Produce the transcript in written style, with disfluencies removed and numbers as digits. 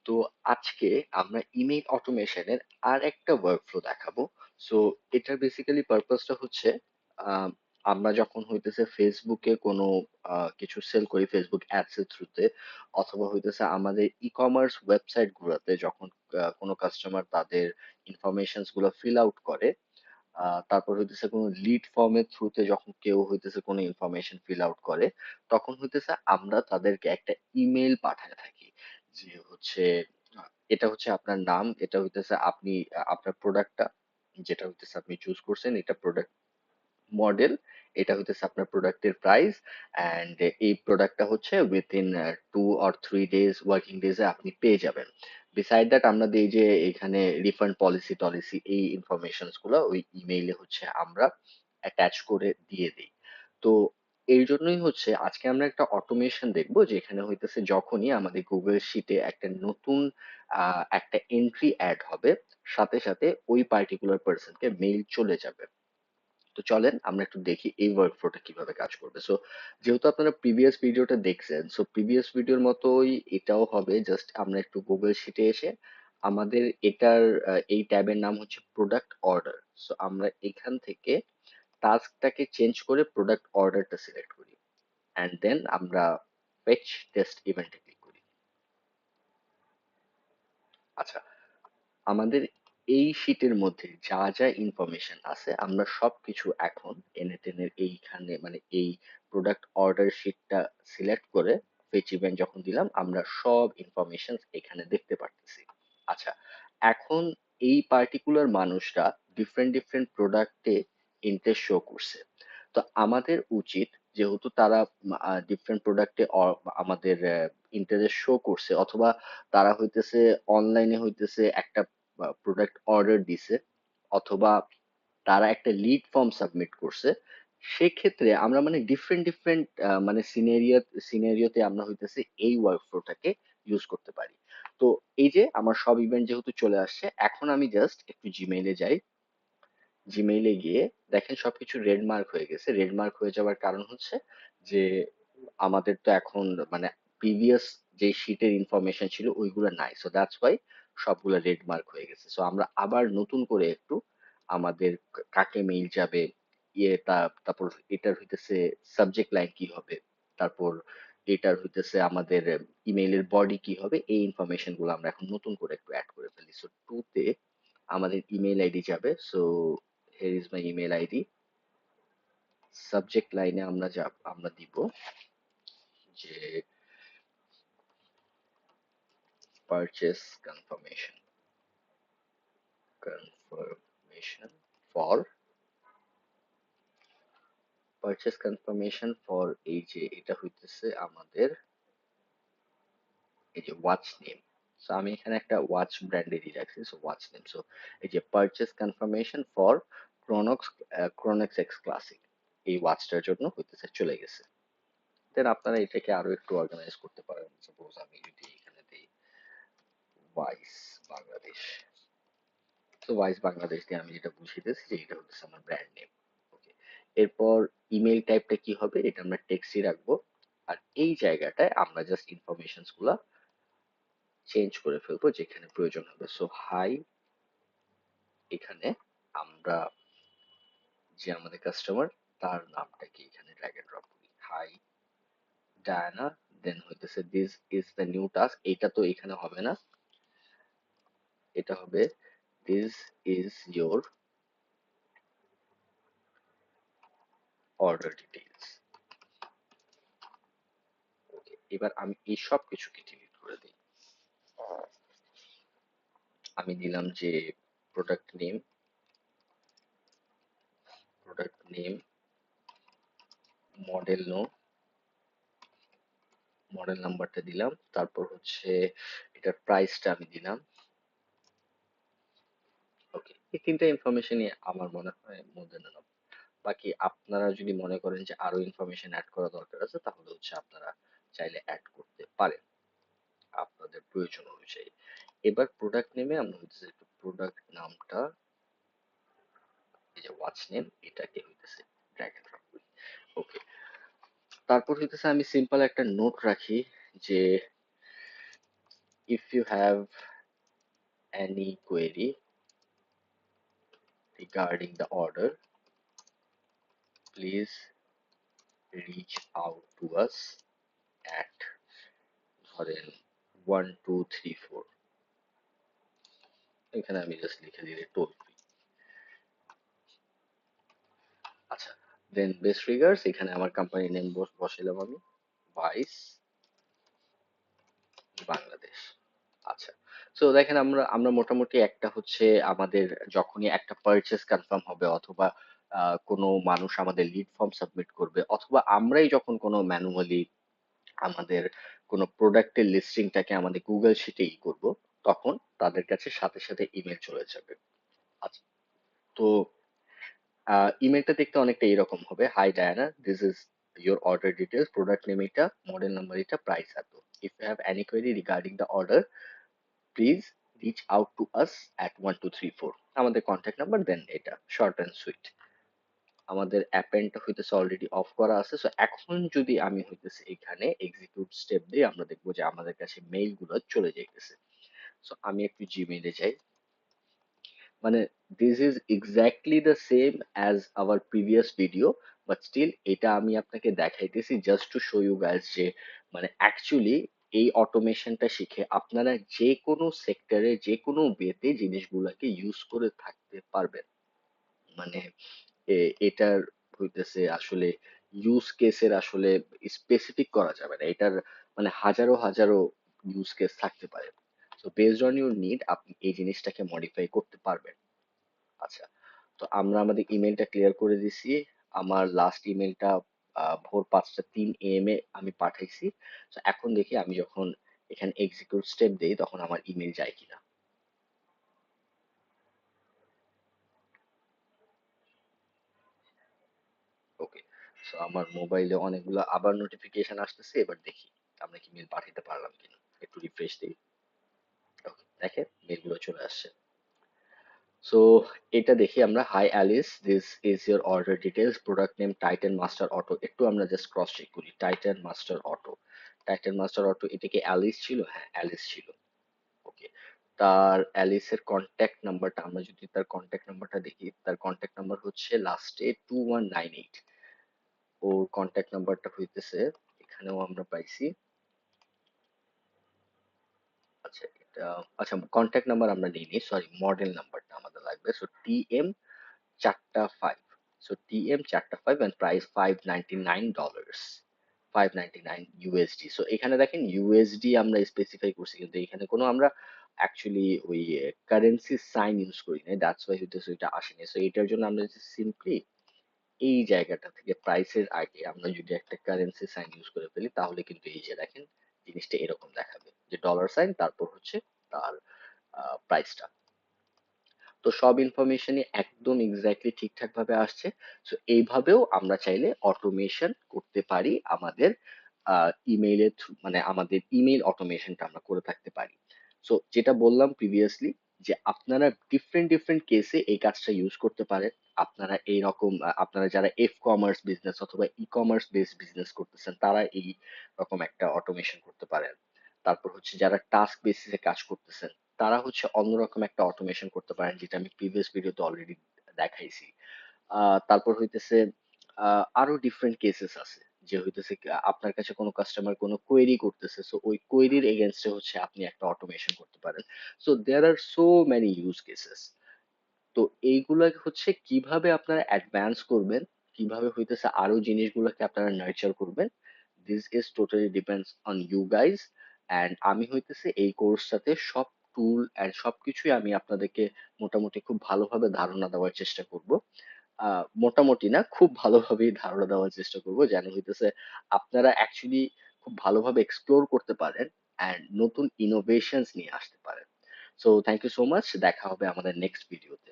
তো আজকে আমরা ইমেইল অটোমেশনের আর একটা ওয়ার্কফ্লো দেখাবো। সো এটার বেসিক্যালি পারপাসটা হচ্ছে আহ, আমরা যখন হইতেছে ফেসবুকে কোনো কিছু সেল করি ফেসবুক অ্যাডস এর থ্রুতে, অথবা হইতেছে আমাদের ই কমার্স ওয়েবসাইট গুলোতে যখন কোনো কাস্টমার তাদের ইনফরমেশনস গুলো ফিল আউট করে, তারপর হইতেছে কোনো লিড ফর্মের থ্রুতে যখন কেউ হইতেছে কোনো ইনফরমেশন ফিল আউট করে, তখন হইতেছে আমরা তাদেরকে একটা ইমেল পাঠায় থাকি। যে হচ্ছে এটা হচ্ছে আপনার নাম, এটা হইতেছে আপনি আপনার প্রোডাক্টটা যেটা হইতেছে আপনি চুজ করছেন, এটা প্রোডাক্ট মডেল, এটা হইতেছে আপনার প্রোডাক্টের প্রাইস, অ্যান্ড এই প্রোডাক্টটা হচ্ছে উইথিন 2 or 3 ডেজ ওয়ার্কিং ডেজে আপনি পেয়ে যাবেন। বিসাইড দ্যাট আমরা দিই যে এখানে রিফান্ড পলিসি টলিসি এই ইনফরমেশনস গুলো ওই ইমেইলে হচ্ছে আমরা অ্যাটাচ করে দিয়ে দিই। তো এই জন্যই হচ্ছে আজকে আমরা একটা অটোমেশন দেখবো, যেখানে হইতেছে যখনই আমাদের গুগল শিটে একটা নতুন একটা এন্ট্রি অ্যাড হবে, সাথে সাথে ওই পার্টিকুলার পার্সনকে মেইল চলে যাবে। তো চলেন আমরা একটু দেখি এই ওয়ার্কফ্লোটা কিভাবে কাজ করবে। সো যেহেতু আপনারা প্রিভিয়াস ভিডিওটা দেখছেন, সো প্রিভিয়াস ভিডিওর মতোই এটাও হবে, জাস্ট আমরা একটু গুগল শিটে এসে আমাদের এটার এই ট্যাবের নাম হচ্ছে প্রোডাক্ট অর্ডার। সো আমরা এখান থেকে টাস্কটাকে চেঞ্জ করে প্রোডাক্ট অর্ডারটা সিলেক্ট করি, অ্যান্ড দেন আমরা ফেচ টেস্ট ইভেন্টে ক্লিক করি। আচ্ছা, আমাদের এই শীটের মধ্যে যা যা ইনফরমেশন আছে আমরা সবকিছু এখন এনে টেনে এইখানে মানে এই প্রোডাক্ট অর্ডার শিটটা সিলেক্ট করে ফেচ ইভেন্ট যখন দিলাম আমরা সব ইনফরমেশন এখানে দেখতে পারতেছি। আচ্ছা, এখন এই পার্টিকুলার মানুষটা ডিফারেন্ট ডিফারেন্ট প্রোডাক্টে ইন্টারেস্ট শো করছে। তো আমাদের উচিত, যেহেতু তারা ডিফারেন্ট প্রোডাক্টে আমাদের ইন্টারেস্ট শো করছে, অথবা তারা হইতেছে অনলাইনে হইতেছে একটা প্রোডাক্ট অর্ডার দিছে, অথবা তারা একটা লিড ফর্ম সাবমিট করছে, সেক্ষেত্রে আমরা মানে ডিফারেন্ট ডিফারেন্ট মানে সিনারিওতে আমরা হইতেছে এই ওয়ার্কফ্লোটাকে ইউজ করতে পারি। তো এই যে আমার সব ইভেন্ট যেহেতু চলে আসছে, এখন আমি জাস্ট একটু জিমেইলে যাই। জিমেইলে গিয়ে দেখেন সবকিছু রেড মার্ক হয়ে গেছে। রেড মার্ক হয়ে যাওয়ার কারণ হচ্ছে যে আমাদের তো এখন মানে প্রিভিয়াস যে শীটের ইনফরমেশন ছিল ওইগুলো নাই, সো দ্যাটস ওয়াই সবগুলো রেড মার্ক হয়ে গেছে। সো আমরা আবার নতুন করে একটু আমাদের কাকে মেইল যাবে, তারপর এটার হইতেছে সাবজেক্ট লাইন কি হবে, তারপর এটার হইতেছে আমাদের ইমেইলের বডি কি হবে, এই ইনফরমেশন গুলো আমরা এখন নতুন করে একটু অ্যাড করে ফেলি। সো টুতে আমাদের ইমেল আইডি যাবে। So here is my email ID. Subject লাইনে আমরা দিব যে purchase confirmation for purchase confirmation for এই যে এটা হইতেছে আমাদের এই যে ওয়াচ নেম। সো আমি এখানে একটা ওয়াচ ব্র্যান্ডে দিয়ে রাখছি, সো ওয়াচ নেম। সো এই যে purchase confirmation for Chronox Chronox X classic, এই ওয়াচটার জন্য হইতেছে চলে গেছে। দেন আপনারা এটাকে আরো একটু অর্গানাইজ করতে পারেন। সাপোজ আমি যদি এখানে দিই ওয়াইস বাংলাদেশ, তো ওয়াইস বাংলাদেশ দিয়ে আমি যেটা বুঝিয়েছি যে এটা হচ্ছে আমার ব্র্যান্ড নেম। ওকে, এরপর ইমেল টাইপটা কি হবে, এটা আমরা টেক্সটই রাখবো। আর এই জায়গাটায় আমরা জাস্ট ইনফরমেশনস গুলা চেঞ্জ করে ফেলবো যেখানে প্রয়োজন হবে। সো হাই, এখানে আমরা যে আমাদের কাস্টমার তার নামটাকে এখানে ড্র্যাগ এন্ড ড্রপ করি, হাই ডায়ানা। দেন হইতেছে this is the new task, এটা তো এখানে হবে না, এটা হবে this is your order details. Okay, এবার আমি এই সব কিছুকে ডিলিট করে দিই। আমি দিলাম যে product name, product name, model no, model নাম্বারটা দিলাম, তারপর হচ্ছে এটার প্রাইসটা আমি দিলাম। ওকে, এই তিনটা ইনফরমেশনই আমার মনে হয় মধ্যে নিলাম। বাকি আপনারা যদি মনে করেন যে আরো ইনফরমেশন অ্যাড করা দরকার আছে, তাহলে হচ্ছে আপনারা চাইলে অ্যাড করতে পারেন আপনাদের প্রয়োজন অনুযায়ী। এবার প্রোডাক্ট নেমে আমরা হচ্ছে একটু প্রোডাক্ট নামটা, এই যে ওয়াচ নেম, এটাকে হইতেছে ড্র্যাগ এন্ড ড্রপ করি। ওকে, তারপর হইতেছে আমি সিম্পল একটা নোট রাখি যে if you have any query regarding the order, please reach out to us at ধরেন 1234, এখানে আমি জাস্ট লিখে দিলে টোল ফ্রি। আচ্ছা, দেন বেস্ট রিগার্ডস, এখানে আমার কোম্পানি নেম বসাইলাম আমি, ভাইস বাংলাদেশ। আচ্ছা, সো দেখেন আমরা আমরা মোটামুটি একটা হচ্ছে আমাদের যখনই একটা পারচেস কনফার্ম হবে, অথবা কোনো মানুষ আমাদের লিড ফর্ম সাবমিট করবে, অথবা আমরাই যখন কোনো ম্যানুয়ালি আমাদের কোনো প্রোডাক্টের লিস্টিংটাকে আমাদের গুগল শিটে করব, তখন তাদের কাছে সাথে সাথে ইমেল চলে যাবে। আচ্ছা, তো ইমেলটা দেখতে অনেকটা এরকম হবে, hi Diana, this is your order details, product name এটা, model number এটা, price এত, if you have any query regarding the order, please reach out to us at 1234, আমাদের কন্ট্যাক্ট নাম্বার, দেন এটা শর্ট অ্যান্ড সুইট। আমাদের অ্যাপেন্ডটা হইতেছে already of করা আছে, so এখন যদি আমি হইতেছে এখানে এক্সিকিউট স্টেপ দিই, আমরা দেখবো যে আমাদের কাছে মেইল গুলো চলে যাইতেছে। সো আমি একটু জিমেইলে যাই, মানে this is exactly the same as our previous video, but still এটা আমি আপনাকে দেখাইতেছি just to show you guys যে মানে অ্যাকচুয়ালি এই অটোমেশনটা শিখে আপনারা যে কোনো সেক্টরে যে কোনো ওয়েতে জিনিসগুলোকে ইউজ করে থাকতে পারবেন। মানে এটার হইতেছে আসলে ইউজ কেসের আসলে স্পেসিফিক করা যাবে না, এটার মানে হাজারো হাজারো ইউজ কেস থাকতে পারে। So based on your need আপনি এই জিনিসটাকে মডিফাই করতে পারবেন। আচ্ছা, তো আমরা আমাদের ইমেলটা ক্লিয়ার করে দিছি। আমার লাস্ট ইমেলটা ভোর 5:03 AM এ আমি পাঠাইছি। তো এখন দেখি আমি যখন এখানে এক্সিকিউট স্টেপ দেই তখন আমার ইমেল যায় কিনা। ওকে, সো আমার মোবাইলে অনেকগুলো আবার নোটিফিকেশন আসতেছে, এবার দেখি আমরা কি মেল পাঠাতে পারলাম কিনা। একটু রিফ্রেশ দিই। ওকে, দেখেন মেলগুলো চলে আসছে। সো এটা দেখি আমরা, hi Alice, this is your order details, product name Titan Master Auto, একটু আমরা জাস্ট ক্রস চেক করি, Titan Master Auto, Titan Master Auto, এটা কি অ্যালিস ছিল? হ্যাঁ অ্যালিস ছিল। ওকে, তার অ্যালিসের কন্ট্যাক্ট নাম্বারটা আমরা যদি তার কন্ট্যাক্ট নাম্বারটা দেখি, তার কন্ট্যাক্ট নাম্বার হচ্ছে লাস্টে 2198, ওর কন্ট্যাক্ট নাম্বারটা হইতেছে, এখানেও আমরা পাইছি। আচ্ছা এটা, আচ্ছা কন্ট্যাক্ট নাম্বার আমরা নিইনি, সরি মডেল নাম্বারটা আমাদের লাগবে। সো TM 4টা 5, সো TM 4টা 5 and price $599, 599 USD। সো এখানে দেখেন ইউএসডি আমরা স্পেসিফাই করছি, কিন্তু এখানে কোনো আমরা অ্যাকচুয়ালি ওই কারেন্সি সাইন ইউজ করি না, দ্যাটস ওয়াই হইতেছে ওইটা আসেনি। সো এটার জন্য আমরা সিম্পলি এই জায়গাটা থেকে প্রাইসের আগে আমরা যদি একটা কারেন্সি সাইন ইউজ করে ফেলি, তাহলে কিন্তু এই যে দেখেন জিনিসটা এরকম দেখাবে যে ডলার সাইন, তারপর হচ্ছে তার প্রাইসটা। তো সব ইনফরমেশনই একদম এক্স্যাক্টলি ঠিকঠাক ভাবে আসছে। সো এইভাবেও আমরা চাইলে অটোমেশন করতে পারি আমাদের ইমেইলের থ্রু, মানে আমাদের ইমেইল অটোমেশনটা আমরা করে থাকতে পারি। সো যেটা বললাম প্রিভিয়াসলি, যে আপনারা ডিফারেন্ট ডিফারেন্ট কেসে এই কাজটা ইউজ করতে পারেন। আপনারা এইরকম আপনারা যারা এফ কমার্স বিজনেস অথবা ই কমার্স বেসড বিজনেস করতেছেন, তারা এই রকম একটা অটোমেশন করতে পারেন। তারপর হচ্ছে যারা টাস্ক বেসিসে কাজ করতেছেন, তারা হচ্ছে অন্যরকম একটা অটোমেশন করতে পারেন, যেটা আমি প্রিভিয়াস ভিডিওতে অলরেডি দেখাইছি। তারপর হইতেছে আরো ডিফারেন্ট কেসেস আছে, যে হইতেছে কি, আপনার কাছে কোনো কাস্টমার কোনো কোয়েরি করতেছে, সো ওই কোয়েরির এগেনস্টে হচ্ছে আপনি একটা অটোমেশন করতে পারেন। So there are so many use cases. তো এইগুলা হচ্ছে কিভাবে আপনারা অ্যাডভান্স করবেন, কিভাবে হইতেছে আরো জিনিসগুলোকে আপনারা নার্চার করবেন, this is totally depends on you guys. And আমি হইতেছে এই কোর্সটাতে সব টুল অ্যান্ড সবকিছুই আমি আপনাদেরকে মোটামুটি খুব ভালোভাবে ধারণা দেওয়ার চেষ্টা করব। মোটামুটি না, খুব ভালোভাবেই ধারণা দেওয়ার চেষ্টা করব, যেন হইতেছে আপনারা অ্যাকচুয়ালি খুব ভালোভাবে এক্সপ্লোর করতে পারেন অ্যান্ড নতুন ইনোভেশনস নিয়ে আসতে পারেন। So thank you so much, দেখা হবে আমাদের নেক্সট ভিডিওতে।